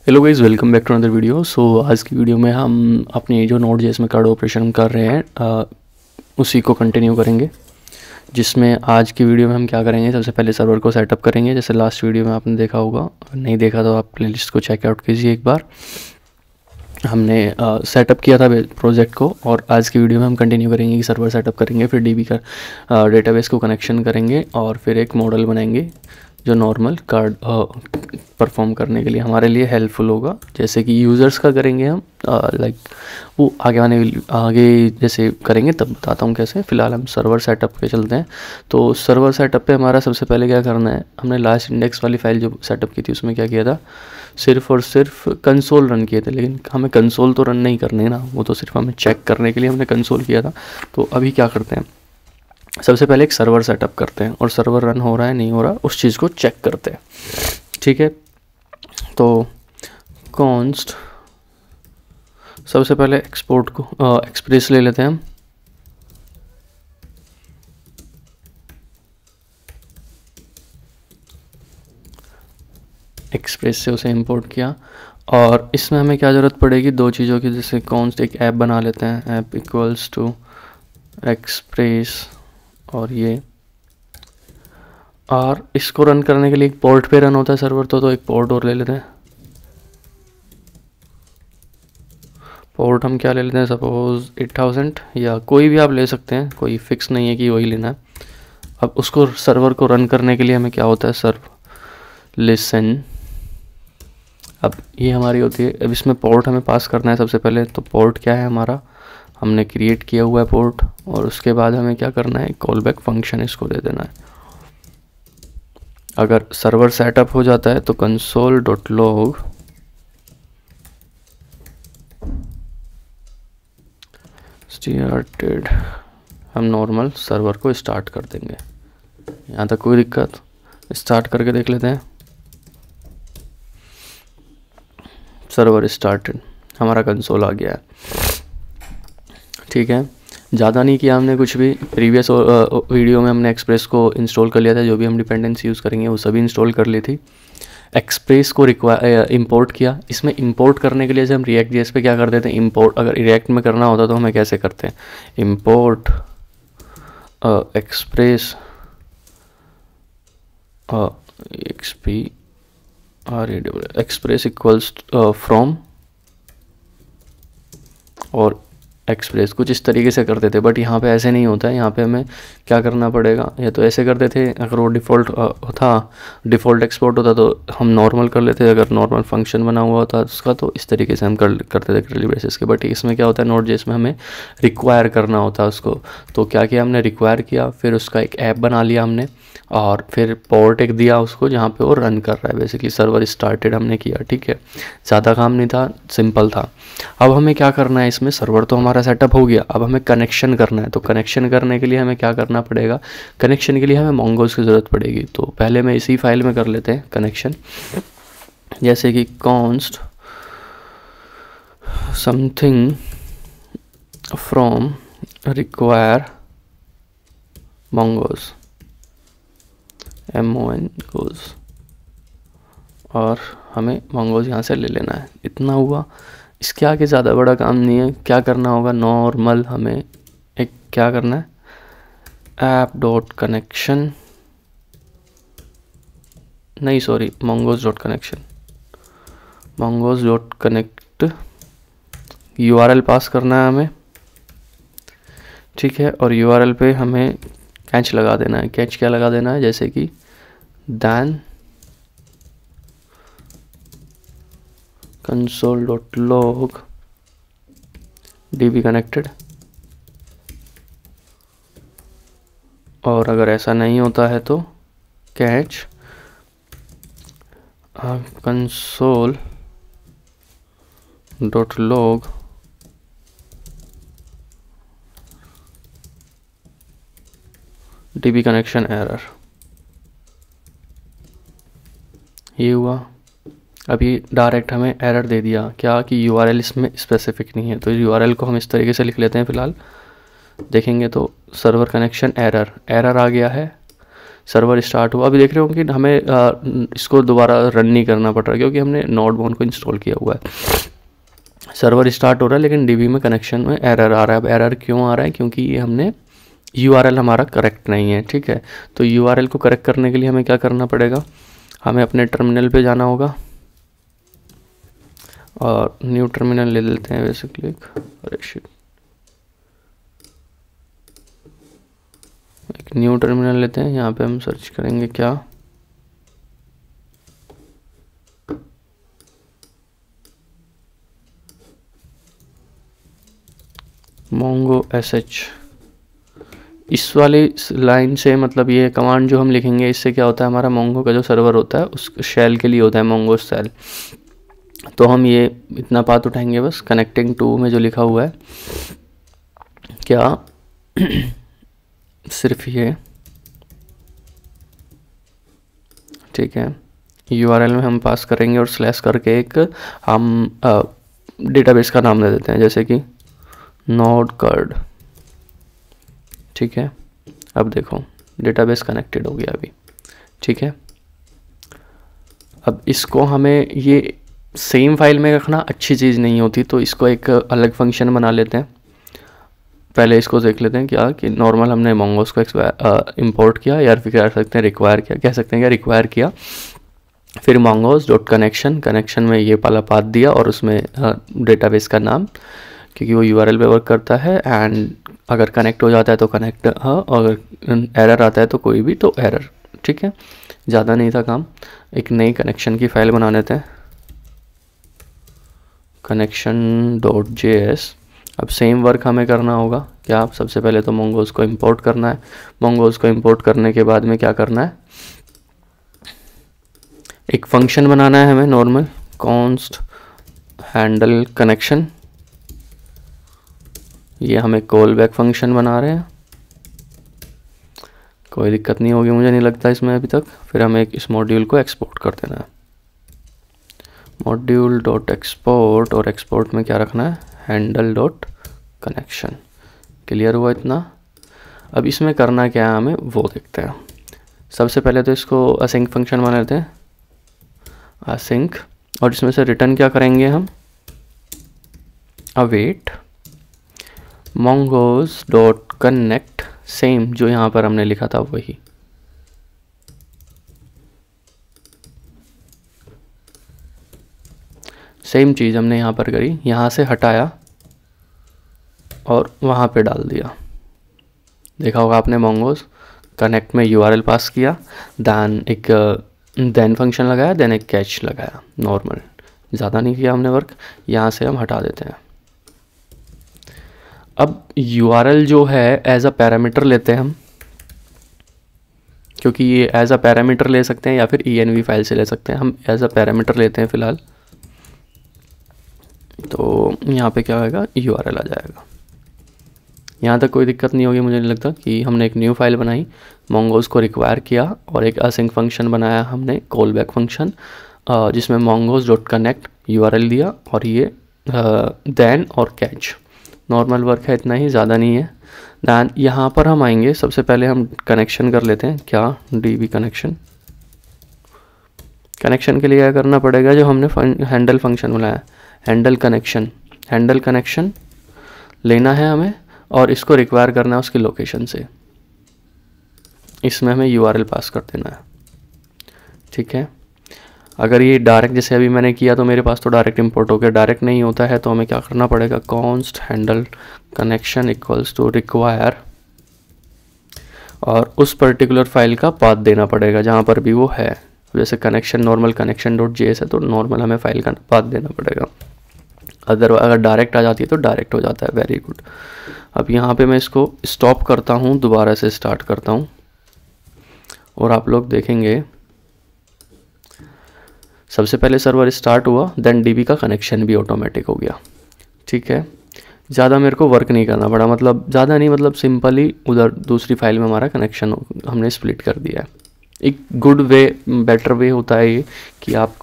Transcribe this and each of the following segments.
Hello guys, welcome back to another video. आज की video में हम अपनी जो Node.js में कार्ड ऑपरेशन कर रहे हैं उसी को कंटिन्यू करेंगे। जिसमें आज की वीडियो में हम क्या करेंगे, सबसे पहले सर्वर को सेटअप करेंगे। जैसे लास्ट वीडियो में आपने देखा होगा, अगर नहीं देखा तो आप प्लेलिस्ट को चेकआउट कीजिए एक बार। हमने सेटअप किया था प्रोजेक्ट को, और आज की वीडियो में हम कंटिन्यू करेंगे कि सर्वर सेटअप करेंगे, फिर डीबी का डेटाबेस को कनेक्शन करेंगे और फिर एक मॉडल बनाएंगे जो नॉर्मल कार्ड परफॉर्म करने के लिए हमारे लिए हेल्पफुल होगा। जैसे कि यूज़र्स का करेंगे हम, लाइक वो आगे जैसे करेंगे तब बताता हूँ कैसे। फ़िलहाल हम सर्वर सेटअप पे चलते हैं। तो सर्वर सेटअप पे हमारा सबसे पहले क्या करना है, हमने लास्ट इंडेक्स वाली फ़ाइल जो सेटअप की थी उसमें क्या किया था, सिर्फ और सिर्फ कंसोल रन किए थे। लेकिन हमें कंसोल तो रन नहीं करने ना, वो तो सिर्फ हमें चेक करने के लिए हमने कंसोल किया था। तो अभी क्या करते हैं, सबसे पहले एक सर्वर सेटअप करते हैं और सर्वर रन हो रहा है नहीं हो रहा उस चीज़ को चेक करते हैं। ठीक है, तो कॉन्स्ट सबसे पहले एक्सपोर्ट को एक्सप्रेस ले लेते हैं हम। एक्सप्रेस से उसे इंपोर्ट किया, और इसमें हमें क्या ज़रूरत पड़ेगी, दो चीज़ों की। जैसे कॉन्स्ट एक ऐप बना लेते हैं, ऐप इक्वल्स टू एक्सप्रेस, और ये, और इसको रन करने के लिए एक पोर्ट पे रन होता है सर्वर, तो एक पोर्ट और ले लेते हैं। पोर्ट हम क्या ले लेते हैं, सपोज 8000 या कोई भी आप ले सकते हैं, कोई फिक्स नहीं है कि वही लेना है। अब उसको सर्वर को रन करने के लिए हमें क्या होता है, सर्व लिसन। अब ये हमारी होती है। अब इसमें पोर्ट हमें पास करना है सबसे पहले। तो पोर्ट क्या है हमारा, हमने क्रिएट किया हुआ है पोर्ट, और उसके बाद हमें क्या करना है, कॉल बैक फंक्शन इसको दे देना है। अगर सर्वर सेटअप हो जाता है तो console.log स्टार्टेड, हम नॉर्मल सर्वर को स्टार्ट कर देंगे। यहाँ तक कोई दिक्कत, स्टार्ट करके देख लेते हैं। सर्वर स्टार्टेड, हमारा कंसोल आ गया है। ठीक है, ज़्यादा नहीं किया हमने कुछ भी। प्रीवियस वीडियो में हमने एक्सप्रेस को इंस्टॉल कर लिया था, जो भी हम डिपेंडेंसी यूज़ करेंगे वो सभी इंस्टॉल कर ली थी। एक्सप्रेस को इंपोर्ट किया। इसमें इंपोर्ट करने के लिए जैसे हम रिएक्ट जेएस पे क्या कर देते हैं, इंपोर्ट अगर रिएक्ट में करना होता तो हमें कैसे करते हैं, import express express equals from, और एक्सप्रेस कुछ इस तरीके से करते थे। बट यहाँ पे ऐसे नहीं होता है। यहाँ पे हमें क्या करना पड़ेगा, या तो ऐसे करते थे अगर वो डिफ़ॉल्ट था, डिफ़ॉल्ट एक्सपोर्ट होता तो हम नॉर्मल कर लेते। अगर नॉर्मल फंक्शन बना हुआ होता उसका तो इस तरीके से हम करते थे कर्ली ब्रेसेस के। बट इसमें क्या होता है, Node.js में हमें रिक्वायर करना होता है उसको। तो क्या किया हमने, रिक्वायर किया, फिर उसका एक ऐप बना लिया हमने, और फिर पोर्ट एक दिया उसको जहाँ पे वो रन कर रहा है। बेसिकली सर्वर स्टार्टेड हमने किया। ठीक है, ज़्यादा काम नहीं था, सिंपल था। अब हमें क्या करना है, इसमें सर्वर तो हमारा सेटअप हो गया, अब हमें कनेक्शन करना है। तो कनेक्शन करने के लिए हमें क्या करना पड़ेगा, कनेक्शन के लिए हमें मोंगोज की ज़रूरत पड़ेगी। तो पहले मैं इसी फाइल में कर लेते हैं कनेक्शन। जैसे कि const something from require mongoose, MONGOZ, और हमें मोंगोज यहाँ से ले लेना है। इतना हुआ, इसके आगे ज़्यादा बड़ा काम नहीं है। क्या करना होगा, नॉर्मल हमें एक क्या करना है, ऐप डॉट कनेक्शन, नहीं sorry, mongoose dot connection, mongoose dot connect URL पास करना है हमें। ठीक है, और URL पे हमें कैच लगा देना है। कैच क्या लगा देना है, जैसे कि then console.log db connected, और अगर ऐसा नहीं होता है तो catch console.log db connection error। ये हुआ। अभी डायरेक्ट हमें एरर दे दिया क्या, कि URL इसमें स्पेसिफिक नहीं है। तो URL को हम इस तरीके से लिख लेते हैं। फ़िलहाल देखेंगे तो सर्वर कनेक्शन एरर आ गया है। सर्वर स्टार्ट हुआ। अभी देख रहे हो कि हमें इसको दोबारा रन नहीं करना पड़ रहा क्योंकि हमने नोडमोन को इंस्टॉल किया हुआ है। सर्वर स्टार्ट हो रहा है लेकिन डीबी में कनेक्शन में एरर आ रहा है। अब एरर क्यों आ रहा है? क्योंकि ये हमने यूआरएल हमारा करेक्ट नहीं है, ठीक है। तो यूआरएल को करेक्ट करने के लिए हमें क्या करना पड़ेगा? हमें अपने टर्मिनल पे जाना होगा और न्यू टर्मिनल ले लेते हैं वैसे क्लिक। अरे शिट, एक न्यू टर्मिनल लेते हैं। यहाँ पे हम सर्च करेंगे क्या, मोंगो एसएच। इस वाली लाइन से मतलब ये कमांड जो हम लिखेंगे इससे क्या होता है, हमारा मोंगो का जो सर्वर होता है उस शेल के लिए होता है मोंगो शेल। तो हम ये इतना पाथ उठाएंगे बस, कनेक्टिंग टू में जो लिखा हुआ है क्या सिर्फ ये, ठीक है। यूआरएल में हम पास करेंगे और स्लैश करके एक हम डेटाबेस का नाम दे देते हैं जैसे कि नोडकर्ड, ठीक है। अब देखो डेटाबेस कनेक्टेड हो गया अभी, ठीक है। अब इसको हमें ये सेम फाइल में रखना अच्छी चीज़ नहीं होती, तो इसको एक अलग फंक्शन बना लेते हैं। पहले इसको देख लेते हैं क्या कि नॉर्मल हमने मोंगोस को इंपोर्ट किया, या फिर कह सकते हैं रिक्वायर किया, कह सकते हैं क्या रिक्वायर किया। फिर मोंगोस डॉट कनेक्शन, कनेक्शन में ये वाला पाथ दिया और उसमें डेटाबेस का नाम, क्योंकि वो यूआरएल पे वर्क करता है। एंड अगर कनेक्ट हो जाता है तो कनेक्ट, हाँ, और एरर आता है तो कोई भी तो एरर, ठीक है। ज़्यादा नहीं था काम। एक नई कनेक्शन की फाइल बना लेते हैं, connection.js। अब सेम वर्क हमें करना होगा क्या, सबसे पहले तो मोंगोस को इंपोर्ट करना है। मोंगोस को इंपोर्ट करने के बाद में क्या करना है, एक फंक्शन बनाना है हमें नॉर्मल, const handle connection। ये हमें कॉल बैक फंक्शन बना रहे हैं, कोई दिक्कत नहीं होगी मुझे नहीं लगता इसमें अभी तक। फिर हमें इस मॉड्यूल को एक्सपोर्ट कर देना है, मॉड्यूल डॉट एक्सपोर्ट, और एक्सपोर्ट में क्या रखना है, हैंडल डॉट कनेक्शन। क्लियर हुआ इतना? अब इसमें करना क्या है हमें वो देखते हैं। सबसे पहले तो इसको असिंक फंक्शन बना लेते हैं, असिंक, और इसमें से रिटर्न क्या करेंगे हम, await mongoose dot connect, same जो यहाँ पर हमने लिखा था वही। सेम चीज़ हमने यहाँ पर करी, यहाँ से हटाया और वहाँ पे डाल दिया। देखा होगा आपने, मोंगोस कनेक्ट में यूआरएल पास किया, देन फंक्शन लगाया, देन एक कैच लगाया, नॉर्मल, ज़्यादा नहीं किया हमने वर्क। यहाँ से हम हटा देते हैं। अब यूआरएल जो है एज अ पैरामीटर लेते हैं हम, क्योंकि ये एज अ पैरामीटर ले सकते हैं या फिर env फाइल से ले सकते हैं। हम एज अ पैरामीटर लेते हैं फ़िलहाल। तो यहाँ पे क्या होगा, यूआरएल आ जाएगा। यहाँ तक कोई दिक्कत नहीं होगी मुझे नहीं लगता, कि हमने एक न्यू फाइल बनाई, मोंगोस को रिक्वायर किया और एक असिंक फंक्शन बनाया हमने, कॉल बैक फंक्शन, जिसमें मोंगोस डॉट कनेक्ट यूआरएल दिया और ये देन और कैच। नॉर्मल वर्क है, इतना ही, ज़्यादा नहीं है। दैन यहाँ पर हम आएंगे, सबसे पहले हम कनेक्शन कर लेते हैं क्या, डीबी कनेक्शन। कनेक्शन के लिए क्या करना पड़ेगा, जो हमने हैंडल फंक्शन बनाया, हैंडल कनेक्शन लेना है हमें और इसको रिक्वायर करना है उसकी लोकेशन से। इसमें हमें यूआरएल पास कर देना है, ठीक है। अगर ये डायरेक्ट जैसे अभी मैंने किया तो मेरे पास तो डायरेक्ट इंपोर्ट हो गया, डायरेक्ट नहीं होता है तो हमें क्या करना पड़ेगा, const handle connection equals to require, और उस पर्टिकुलर फाइल का पाथ देना पड़ेगा जहाँ पर भी वो है। जैसे कनेक्शन नॉर्मल connection.js है तो नॉर्मल हमें फाइल का पाथ देना पड़ेगा। अगर डायरेक्ट आ जाती है तो डायरेक्ट हो जाता है। Very good. अब यहाँ पे मैं इसको स्टॉप करता हूँ, दोबारा से स्टार्ट करता हूँ और आप लोग देखेंगे सबसे पहले सर्वर स्टार्ट हुआ, देन डीबी का कनेक्शन भी ऑटोमेटिक हो गया, ठीक है। ज़्यादा मेरे को वर्क नहीं करना पड़ा, मतलब ज़्यादा नहीं, मतलब सिंपली उधर दूसरी फाइल में हमारा कनेक्शन हमने स्प्लिट कर दिया है, एक गुड वे, बेटर वे होता है ये कि आप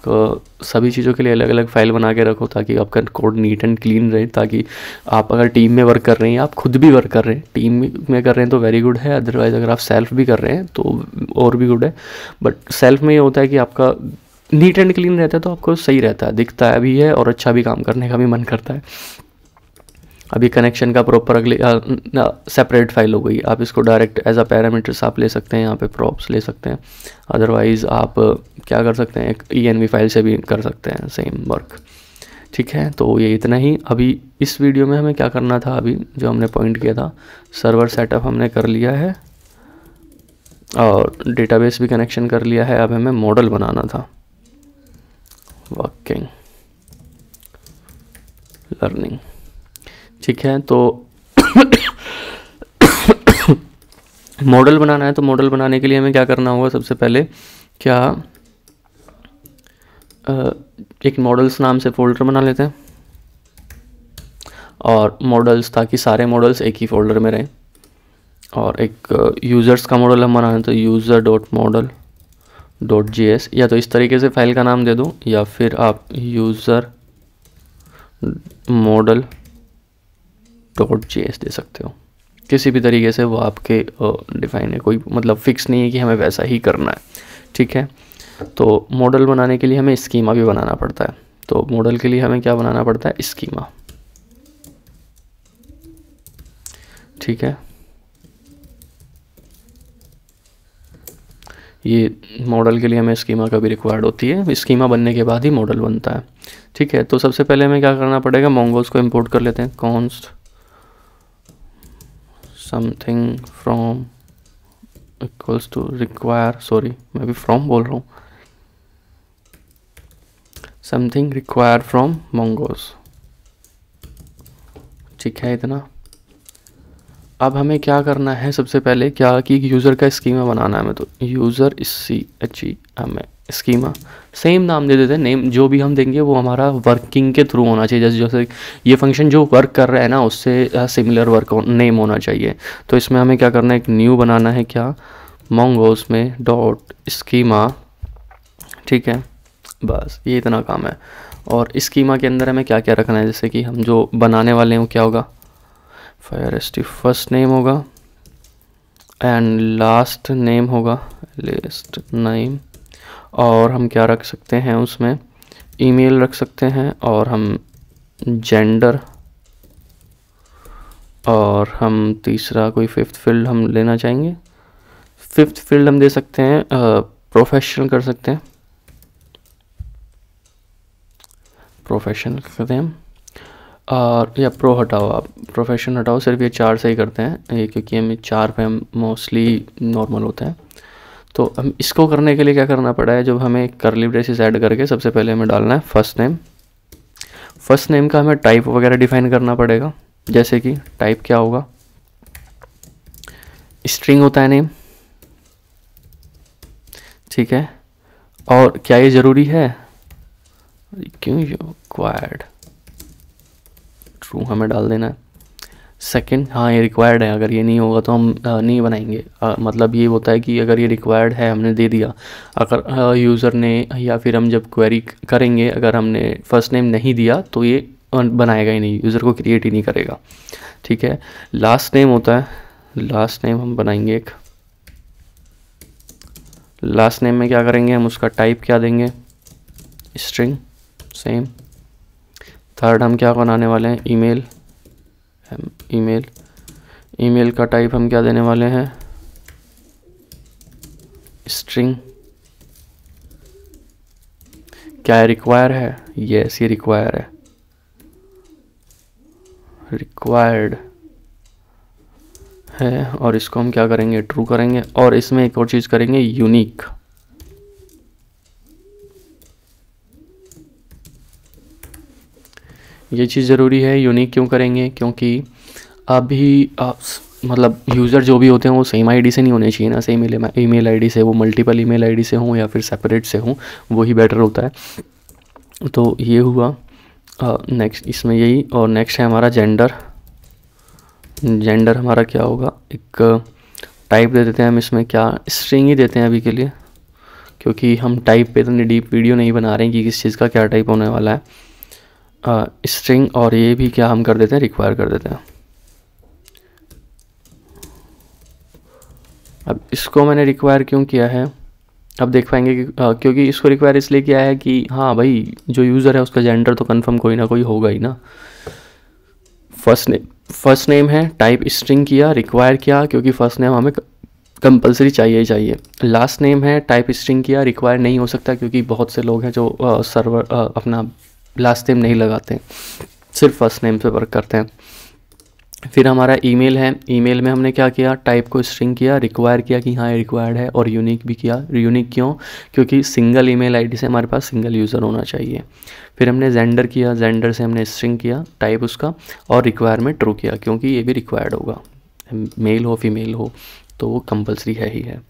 सभी चीज़ों के लिए अलग अलग फाइल बना के रखो ताकि आपका कोड नीट एंड क्लीन रहे, ताकि आप अगर टीम में वर्क कर रहे हैं, आप खुद भी वर्क कर रहे हैं, टीम में कर रहे हैं तो वेरी गुड है, अदरवाइज़ अगर आप सेल्फ भी कर रहे हैं तो और भी गुड है। बट सेल्फ में ये होता है कि आपका नीट एंड क्लीन रहता है तो आपको सही रहता है, दिखता है भी है और अच्छा भी काम करने का भी मन करता है। अभी कनेक्शन का प्रॉपर अगले सेपरेट फाइल हो गई, आप इसको डायरेक्ट एज अ पैरामीटर्स आप ले सकते हैं, यहाँ पे प्रॉप्स ले सकते हैं। अदरवाइज़ आप क्या कर सकते हैं, एक env फाइल से भी कर सकते हैं सेम वर्क। ठीक है, तो ये इतना ही। अभी इस वीडियो में हमें क्या करना था, अभी जो हमने पॉइंट किया था, सर्वर सेटअप हमने कर लिया है और डेटाबेस भी कनेक्शन कर लिया है। अब हमें मॉडल बनाना था, वर्किंग लर्निंग। ठीक है, तो मॉडल बनाना है, तो मॉडल बनाने के लिए हमें क्या करना होगा, सबसे पहले क्या एक मॉडल्स नाम से फोल्डर बना लेते हैं और मॉडल्स, ताकि सारे मॉडल्स एक ही फोल्डर में रहें। और एक यूज़र्स का मॉडल हम बनाना है तो user.model.js, या तो इस तरीके से फाइल का नाम दे दो या फिर आप यूज़र model.js दे सकते हो। किसी भी तरीके से वो आपके डिफाइन है, कोई मतलब फिक्स नहीं है कि हमें वैसा ही करना है। ठीक है, तो मॉडल बनाने के लिए हमें स्कीमा भी बनाना पड़ता है। तो मॉडल के लिए हमें क्या बनाना पड़ता है, स्कीमा। ठीक है, ये मॉडल के लिए हमें स्कीमा का भी रिक्वायर्ड होती है, स्कीमा बनने के बाद ही मॉडल बनता है। ठीक है, तो सबसे पहले हमें क्या करना पड़ेगा, मोंगोज को इंपोर्ट कर लेते हैं। Const something from equals to require, sorry मैं भी फ्रॉम बोल रहा हूँ, समथिंग रिक्वायर फ्रॉम मोंगोज। ठीक है, इतना। अब हमें क्या करना है, सबसे पहले क्या कि यूज़र का स्कीमा बनाना है हमें, तो यूज़र स्कीमा सेम नाम दे देते हैं। नेम जो भी हम देंगे वो हमारा वर्किंग के थ्रू होना चाहिए, जैसे ये फंक्शन जो वर्क कर रहा है ना उससे सिमिलर वर्क नेम होना चाहिए। तो इसमें हमें क्या करना है, एक न्यू बनाना है, क्या मोंगोज में डॉट स्कीमा। ठीक है, बस ये इतना काम है। और स्कीमा के अंदर हमें क्या क्या रखना है, जैसे कि हम जो बनाने वाले हैं वो क्या होगा, फायरएसटी फर्स्ट नेम होगा एंड लास्ट नेम होगा, लिस्ट नेम। और हम क्या रख सकते हैं उसमें, ईमेल रख सकते हैं, और हम जेंडर, और हम तीसरा कोई फिफ्थ फील्ड हम लेना चाहेंगे। फिफ्थ फील्ड हम दे सकते हैं प्रोफेशनल कर सकते हैं, प्रोफेशनल करते हैं हम। और या प्रो हटाओ, आप प्रोफेशन हटाओ, सिर्फ ये 4 से ही करते हैं ये, क्योंकि हम 4 पे हम मोस्टली नॉर्मल होते हैं। तो हम इसको करने के लिए क्या करना पड़ा है, जब हमें करली ब्रेसेस ऐड करके सबसे पहले हमें डालना है फर्स्ट नेम। फर्स्ट नेम का हमें टाइप वगैरह डिफाइन करना पड़ेगा, जैसे कि टाइप क्या होगा, स्ट्रिंग होता है नेम। ठीक है, और क्या ये ज़रूरी है, क्यों रिक्वायर्ड, ट्रू हमें डाल देना है। सेकंड, हाँ ये रिक्वायर्ड है, अगर ये नहीं होगा तो हम नहीं बनाएंगे। मतलब ये होता है कि अगर ये रिक्वायर्ड है हमने दे दिया, अगर यूज़र ने या फिर हम जब क्वेरी करेंगे अगर हमने फर्स्ट नेम नहीं दिया तो ये बनाएगा ही नहीं, यूज़र को क्रिएट ही नहीं करेगा। ठीक है, लास्ट नेम होता है, लास्ट नेम हम बनाएंगे एक। लास्ट नेम में क्या करेंगे हम, उसका टाइप क्या देंगे, स्ट्रिंग सेम। थर्ड हम क्या बनाने वाले हैं, ईमेल। ईमेल, ईमेल का टाइप हम क्या देने वाले हैं, स्ट्रिंग। क्या है, रिक्वायर है, यस ये रिक्वायर है, रिक्वायर्ड है। और इसको हम क्या करेंगे, ट्रू करेंगे। और इसमें एक और चीज़ करेंगे, यूनिक। ये चीज़ ज़रूरी है, यूनिक क्यों करेंगे, क्योंकि अभी मतलब यूज़र जो भी होते हैं वो सेम आईडी से नहीं होने चाहिए ना, सेम ईमेल आईडी से, वो मल्टीपल ईमेल आईडी से हों या फिर सेपरेट से हों, वही बेटर होता है। तो ये हुआ नेक्स्ट इसमें यही। और नेक्स्ट है हमारा जेंडर। जेंडर हमारा क्या होगा, एक टाइप दे देते हैं हम इसमें, क्या स्ट्रिंग ही देते हैं अभी के लिए, क्योंकि हम टाइप पे इतनी डीप वीडियो नहीं बना रहे हैं कि किस चीज़ का क्या टाइप होने वाला है। स्ट्रिंग और ये भी क्या हम कर देते हैं, रिक्वायर कर देते हैं। अब इसको मैंने रिक्वायर क्यों किया है, अब देख पाएंगे कि क्योंकि इसको रिक्वायर इसलिए किया है कि हाँ भाई जो यूज़र है उसका जेंडर तो कंफर्म कोई ना कोई होगा ही ना। फर्स्ट नेम है, टाइप स्ट्रिंग किया, रिक्वायर किया क्योंकि फर्स्ट नेम हमें कंपलसरी चाहिए ही चाहिए। लास्ट नेम है, टाइप स्ट्रिंग किया, रिक्वायर नहीं हो सकता क्योंकि बहुत से लोग हैं जो सर्वर अपना लास्ट नेम नहीं लगाते, सिर्फ फर्स्ट नेम पे वर्क करते हैं। फिर हमारा ईमेल है, ईमेल में हमने क्या किया, टाइप को स्ट्रिंग किया, रिक्वायर किया कि हाँ ये रिक्वायर्ड है, और यूनिक भी किया। यूनिक क्यों, क्योंकि सिंगल ईमेल आईडी से हमारे पास सिंगल यूज़र होना चाहिए। फिर हमने जेंडर किया, जेंडर से हमने स्ट्रिंग किया, टाइप उसका, और रिक्वायर में ट्रू किया क्योंकि ये भी रिक्वायर्ड होगा, मेल हो फीमेल हो तो वो कंपलसरी है ही है।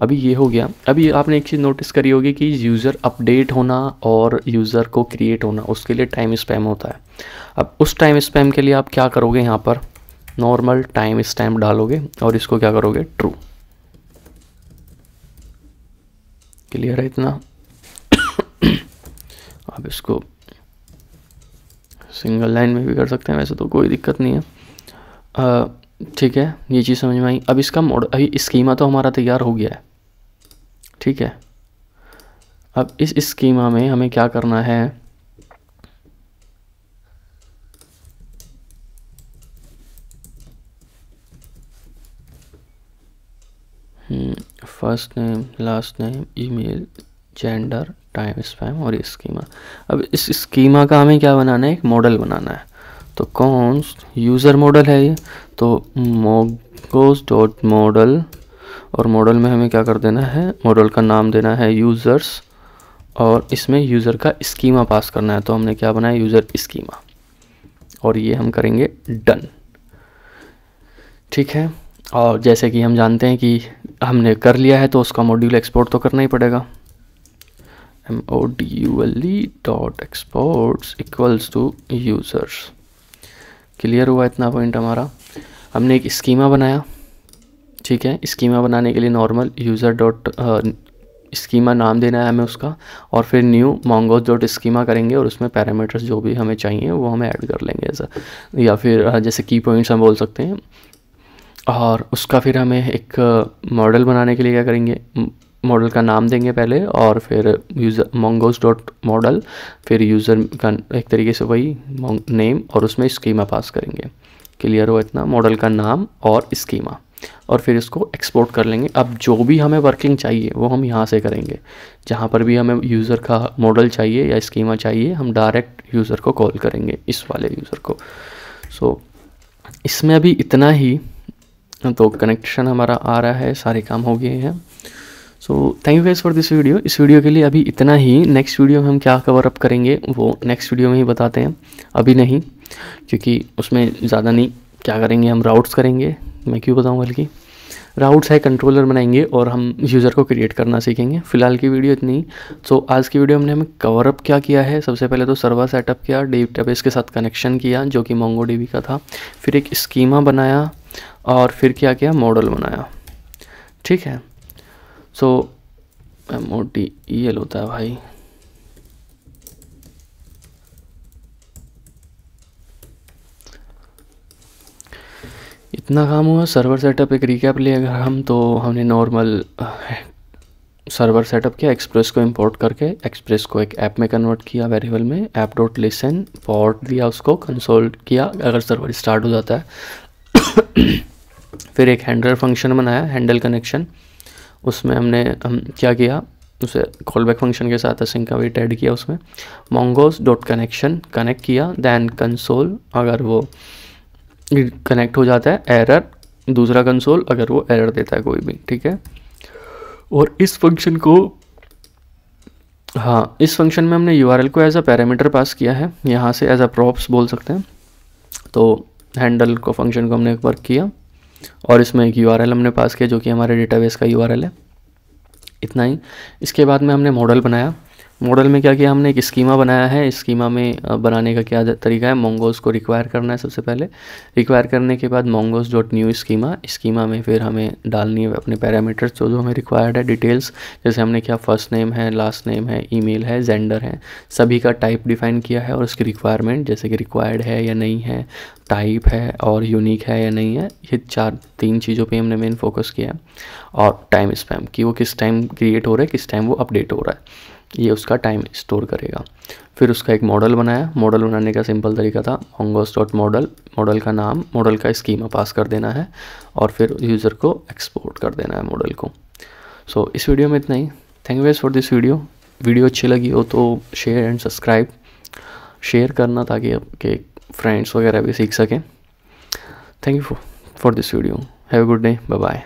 अभी ये हो गया। अभी आपने एक चीज़ नोटिस करी होगी कि यूज़र अपडेट होना और यूज़र को क्रिएट होना उसके लिए टाइम स्पैम होता है। अब उस टाइम स्पैम के लिए आप क्या करोगे, यहाँ पर नॉर्मल टाइम स्टैम्प डालोगे और इसको क्या करोगे, ट्रू। क्लियर है इतना। आप इसको सिंगल लाइन में भी कर सकते हैं, वैसे तो कोई दिक्कत नहीं है। ठीक है, ये चीज़ समझ में आई। अब इसका मॉडल, अभी स्कीमा तो हमारा तैयार हो गया है, ठीक है। अब इस स्कीमा में हमें क्या करना है, first name, last name, email, gender, time spam और स्कीमा। अब इस स्कीमा का हमें क्या बनाना है, एक मॉडल बनाना है। तो कौन यूज़र मॉडल है ये, तो मोगोस डॉट मॉडल, और मॉडल में हमें क्या कर देना है, मॉडल का नाम देना है यूज़र्स, और इसमें यूज़र का स्कीमा पास करना है। तो हमने क्या बनाया, यूज़र स्कीमा, और ये हम करेंगे डन, ठीक है। और जैसे कि हम जानते हैं कि हमने कर लिया है तो उसका मॉड्यूल एक्सपोर्ट तो करना ही पड़ेगा। module.exports equals to users. Clear हुआ इतना पॉइंट हमारा। हमने एक स्कीमा बनाया, ठीक है। स्कीमा बनाने के लिए नॉर्मल यूज़र डॉट स्कीमा नाम देना है हमें उसका, और फिर न्यू mongoose डॉट स्कीमा करेंगे और उसमें पैरामीटर्स जो भी हमें चाहिए वो हमें ऐड कर लेंगे ऐसा, या फिर जैसे की पॉइंट्स हम बोल सकते हैं। और उसका फिर हमें एक मॉडल बनाने के लिए क्या करेंगे, मॉडल का नाम देंगे पहले, और फिर यूज़र mongoose डॉट मॉडल, फिर यूज़र का एक तरीके से वही नेम, और उसमें स्कीमा पास करेंगे। क्लियर हो इतना, मॉडल का नाम और स्कीमा, और फिर इसको एक्सपोर्ट कर लेंगे। अब जो भी हमें वर्किंग चाहिए वो हम यहाँ से करेंगे। जहाँ पर भी हमें यूज़र का मॉडल चाहिए या स्कीमा चाहिए, हम डायरेक्ट यूज़र को कॉल करेंगे, इस वाले यूज़र को। सो इसमें अभी इतना ही, तो कनेक्शन हमारा आ रहा है, सारे काम हो गए हैं। So thank you guys for this video. इस वीडियो के लिए अभी इतना ही। नेक्स्ट वीडियो में हम क्या कवर अप करेंगे वो नेक्स्ट वीडियो में ही बताते हैं, अभी नहीं, क्योंकि उसमें ज़्यादा नहीं। क्या करेंगे, हम राउट्स करेंगे, मैं क्यों बताऊँ, बल्कि राउट्स है, कंट्रोलर बनाएंगे, और हम यूज़र को क्रिएट करना सीखेंगे। फिलहाल की वीडियो इतनी। सो आज की वीडियो में हमें कवर अप क्या किया है, सबसे पहले तो सर्वर सेटअप किया, डेटाबेस के साथ कनेक्शन किया जो कि MongoDB का था, फिर एक स्कीमा बनाया, और फिर क्या किया, मॉडल बनाया, ठीक है। सो MODEL होता है भाई, इतना काम हुआ। सर्वर सेटअप एक रिकैप ले अगर हम, तो हमने नॉर्मल सर्वर सेटअप किया, एक्सप्रेस को इंपोर्ट करके एक्सप्रेस को एक ऐप में कन्वर्ट किया, वेरिएबल में ऐप डॉट लिसन, पोर्ट दिया उसको, कंसोल किया अगर सर्वर स्टार्ट हो जाता है। फिर एक हैंडलर फंक्शन बनाया, हैंडल कनेक्शन, उसमें हम क्या किया, उसे कॉलबैक फंक्शन के साथ असिंक का वेट ऐड किया, उसमें mongoose डॉट कनेक्शन कनेक्ट किया, दैन कंसोल अगर वो कनेक्ट हो जाता है, एरर दूसरा कंसोल अगर वो एरर देता है कोई भी, ठीक है। और इस फंक्शन को, हाँ, इस फंक्शन में हमने URL को एज अ पैरामीटर पास किया है, यहाँ से एज अ प्रॉप्स बोल सकते हैं। तो हैंडल को फंक्शन को हमने एक वर्क किया, और इसमें एक URL हमने पास किया जो कि हमारे डेटाबेस का URL है, इतना ही। इसके बाद में हमने मॉडल बनाया, मॉडल में क्या किया हमने, एक स्कीमा बनाया है। स्कीमा में बनाने का क्या तरीका है, मोंगोज को रिक्वायर करना है सबसे पहले। रिक्वायर करने के बाद मोंगोज डॉट न्यू स्कीमा में फिर हमें डालनी है अपने पैरामीटर्स जो हमें रिक्वायर्ड है, डिटेल्स। जैसे हमने क्या, फर्स्ट नेम है, लास्ट नेम है, ईमेल है, जेंडर है, सभी का टाइप डिफाइन किया है और उसकी रिक्वायरमेंट जैसे कि रिक्वायर्ड है या नहीं है, टाइप है और यूनिक है या नहीं है, ये 3 चीज़ों पे हमने मेन फोकस किया है। और टाइम स्पैम कि वो किस टाइम क्रिएट हो रहा है, किस टाइम वो अपडेट हो रहा है, ये उसका टाइम स्टोर करेगा। फिर उसका एक मॉडल बनाया। मॉडल बनाने का सिंपल तरीका था mongoose डॉट मॉडल, मॉडल का नाम, मॉडल का स्कीमा पास कर देना है और फिर यूज़र को एक्सपोर्ट कर देना है मॉडल को। सो इस वीडियो में इतना ही। Thank you guys for this video अच्छी लगी हो तो शेयर एंड सब्सक्राइब, शेयर करना ताकि आपके फ्रेंड्स वगैरह भी सीख सकें। Thank you for this video. Have a good day, bye bye.